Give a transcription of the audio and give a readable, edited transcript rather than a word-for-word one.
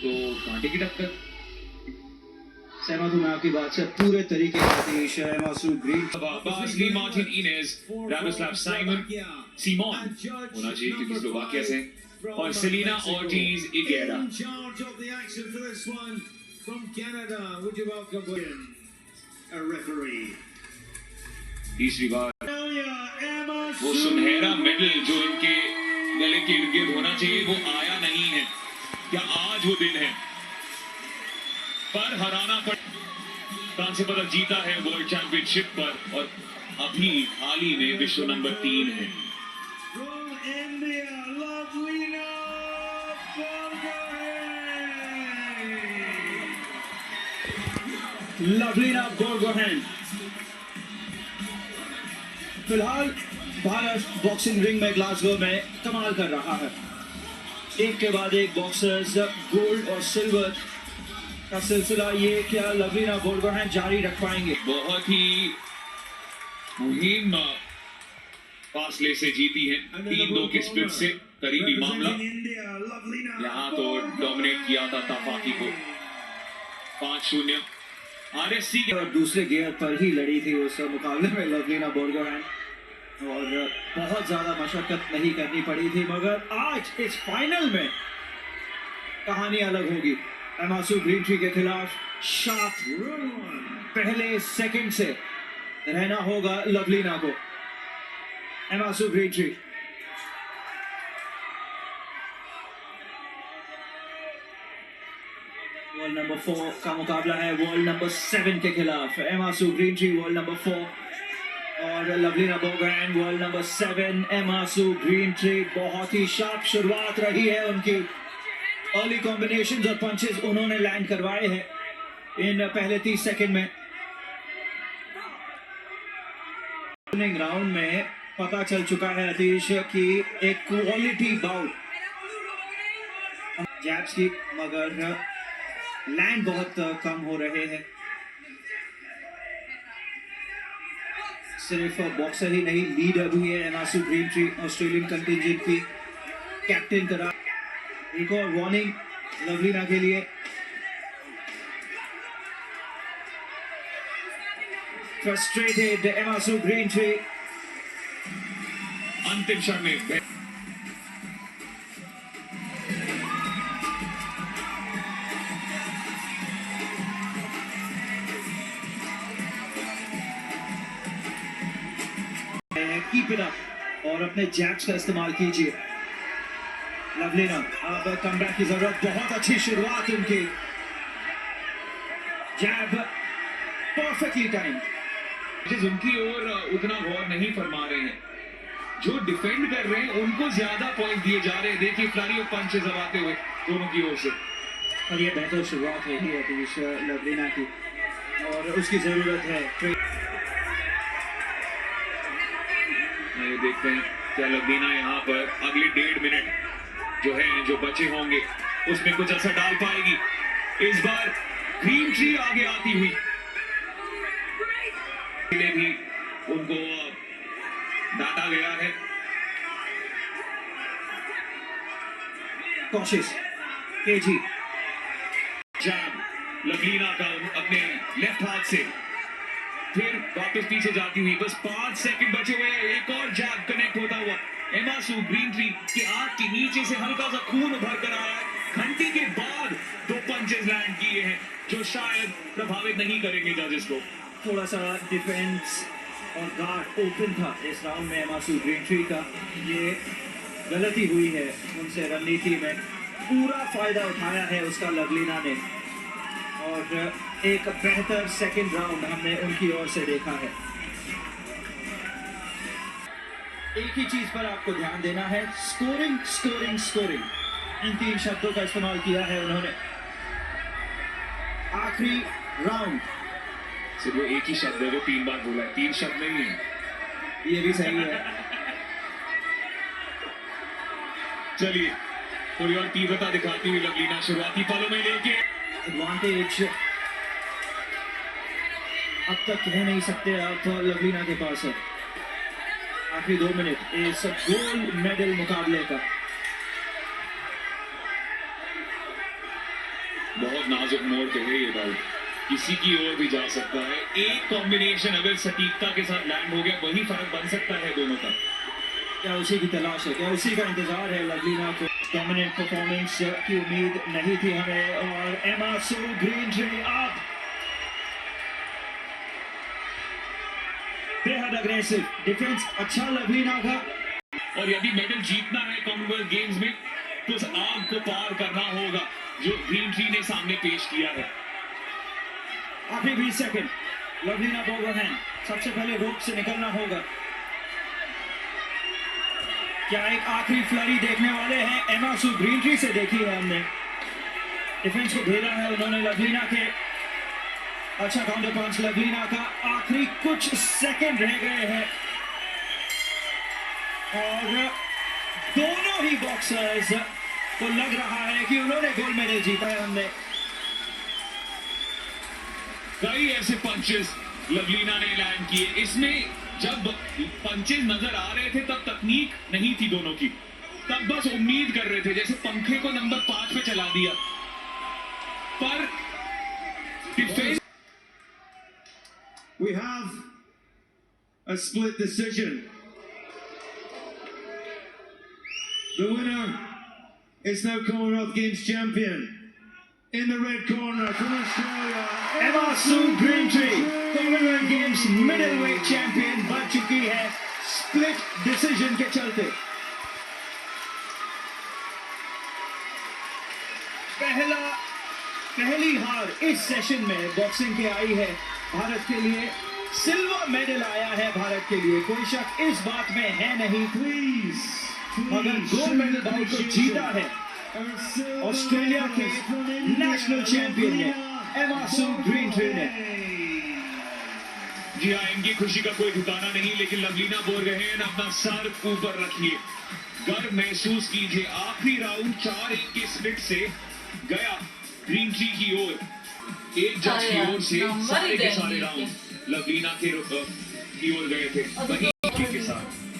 तो कांटे की टक्कर। सहमत हूं मैं आपकी बात से पूरे तरीके से। मासूम green Basli, Martin Inez, Radoslav Simon, Simon होना चाहिए क्योंकि स्लोवाकिया से, और सेलिना ऑर्टिज इगेरा। तीसरी बार वो सुनहरा मेडल जो इनके गले के इर्द गिर्द होना चाहिए वो आया नहीं है। क्या आज वो दिन है? पर हराना पड़, कांस्य पदक जीता है वर्ल्ड चैंपियनशिप पर, और अभी हाल ही में विश्व नंबर 3 है। लवलीना बोर्गोहेन फिलहाल भारत बॉक्सिंग रिंग में ग्लासगो में कमाल कर रहा है। एक के बाद एक बॉक्सर्स गोल्ड और सिल्वर का सिलसिला ये क्या लवलीना बोर्गोहेन जारी रख पाएंगे? बहुत ही मुहिम फासले से जीती है, 3-2 के स्प्लिट से, करीबी मामला। यहाँ तो डोमिनेट किया था ताफाकी को 5-0। आरएससी के और दूसरे गियर पर ही लड़ी थी उस मुकाबले में लवलीना बोर्गोहेन, और बहुत ज्यादा मशक्कत नहीं करनी पड़ी थी। मगर आज इस फाइनल में कहानी अलग होगी। एमासू ग्रीनट्री के खिलाफ शार्प पहले सेकंड से रहना होगा लवलीना को। एमासू ग्रीनट्री वर्ल्ड नंबर 4 का मुकाबला है वर्ल्ड नंबर 7 के खिलाफ। एमासू ग्रीनट्री वर्ल्ड नंबर 4 और लवलीना बोर्गोहेन वर्ल्ड नंबर 7। एमासू ग्रीनट्री बहुत ही शार्प शुरुआत रही है उनकी। अर्ली कॉम्बिनेशंस और पंचेस उन्होंने लैंड करवाए हैं इन पहले 30 सेकंड में। ओपनिंग राउंड में पता चल चुका है अतीश कि एक क्वालिटी बाउट जैब्स की, मगर लैंड बहुत कम हो रहे हैं। सिर्फ बॉक्सर ही नहीं, लीडर भी है एमासू ग्रीनट्री, ऑस्ट्रेलियन कंटिंजेंट की कैप्टन करा। एक और वार्निंग लवलीना के लिए। फ्रस्ट्रेटेड एमासू ग्रीनट्री अंतिम क्षण में कीप इट अप और अपने जैब्स का इस्तेमाल कीजिए। लवलीना अब कमबैक की जरूरत, बहुत अच्छी शुरुआत उनकी, जैब परफेक्टली टाइम। उनकी ओर उतना गौर नहीं फरमा रहे हैं, जो डिफेंड कर रहे हैं उनको ज्यादा पॉइंट दिए जा रहे हैं। देखिए फ्लरी ऑफ पंचेस अब आते हुए दोनों की ओर से, और ये बेहतर शुरुआत रही है लवलीना की, और उसकी जरूरत है। देखते हैं क्या लवलीना यहाँ पर अगले 1.5 मिनट जो बचे होंगे उसमें कुछ असर डाल पाएगी। इस बार ग्रीनट्री आगे आती हुई भी उनको डांटा गया है। कोशिश केजी जैब लवलीना का अपने लेफ्ट हाथ से, फिर वापस पीछे जाती हुई, बस 5 सेकंड बचे हुए, एक और जैब कनेक्ट होता हुआ। एमासू ग्रीनट्री की आंख के नीचे से हल्का सा खून उभर कर आया है। घंटी के बाद 2 पंचेस लैंड किए हैं जो शायद प्रभावित नहीं करेंगे जजेस को। थोड़ा सा डिफेंस और गार्ड ओपन था इस राउंड में एमासू ग्रीनट्री का, ये गलती हुई है उनसे रणनीति में। पूरा फायदा उठाया है उसका लवलीना ने, और एक बेहतर सेकंड राउंड हमने उनकी ओर से देखा है। एक ही चीज पर आपको ध्यान देना है, स्कोरिंग स्कोरिंग स्कोरिंग। इन 3 शब्दों का इस्तेमाल किया है उन्होंने। आखिरी राउंड सिर्फ वो एक ही शब्द है जो 3 बार बोला है, 3 शब्द नहीं है। ये भी सही है। चलिए थोड़ी और तीव्रता दिखाती हुई लवलीना शुरुआती पलों में लेके एडवांटेज अब तक कह नहीं सकते आप लवलीना के पास है। आखिरी 2 मिनट इस गोल्ड मेडल मुकाबले का। बहुत नाजुक मोड़ पे है ये बाउट, किसी की ओर भी जा सकता है। एक कॉम्बिनेशन अगर सटीकता के साथ लैंड हो गया वही फर्क बन सकता है दोनों का। क्या उसी की तलाश है, क्या उसी का इंतजार है लवलीना को? डोमिनेंट परफॉर्मेंस की उम्मीद नहीं थी हमें, और एमा सू ग्रीनट्री आप बेहद अग्रेसिव डिफेंस अच्छा लवलीना का। और यदि मेडल जीतना है कॉमनवेल्थ गेम्स में तो उस आग को पार करना होगा जो ग्रीनट्री ने सामने पेश किया है। आखिरी 20 सेकंड, लवलीना बोगरहैन सबसे पहले रोप से निकलना होगा। क्या एक आखिरी फ्लरी देखने वाले हैं? एमा सू ग्रीनट्री से देखी है हमने, डिफेंस को भेजा है उन्होंने लवलीना के। अच्छा काउंटर पंच लवलीना का, आखिरी कुछ सेकंड रह गए हैं और दोनों ही बॉक्सर्स को लग रहा है कि उन्होंने गोल्ड मेडल जीता है। हमने कई ऐसे पंचेस लवलीना ने लैंड किए, इसमें जब पंचेस नजर आ रहे थे तब तकनीक नहीं थी दोनों की, तब बस उम्मीद कर रहे थे जैसे पंखे को नंबर 5 पे चला दिया, पर defence. We have a split decision. The winner is now Commonwealth Games champion. In the red corner from Australia, एमा सू ग्रीनट्री कॉमनवेल्थ गेम्स मिडलवेट चैंपियन बन चुकी है स्प्लिट डिसीजन के चलते। पहली हार इस सेशन में बॉक्सिंग की आई है भारत के लिए। सिल्वर मेडल आया है भारत के लिए, कोई शक इस बात में है नहीं। please, मगर गोल्ड मेडल बाउट को जीता है ऑस्ट्रेलिया के नेशनल चैंपियन ने, एमा सू ग्रीनट्री ने। जी हाँ, इनकी खुशी का कोई ठिकाना नहीं, लेकिन लवलीना बोरगोहेन अपना सर ऊपर रखिए, गर्व महसूस कीजिए। आखिरी राउंड 4-1 के स्प्लिट से गया ग्रीनट्री की ओर, एक जज की ओर से सारे के सारे राउंड लवलीना की ओर गए थे, वही के साथ।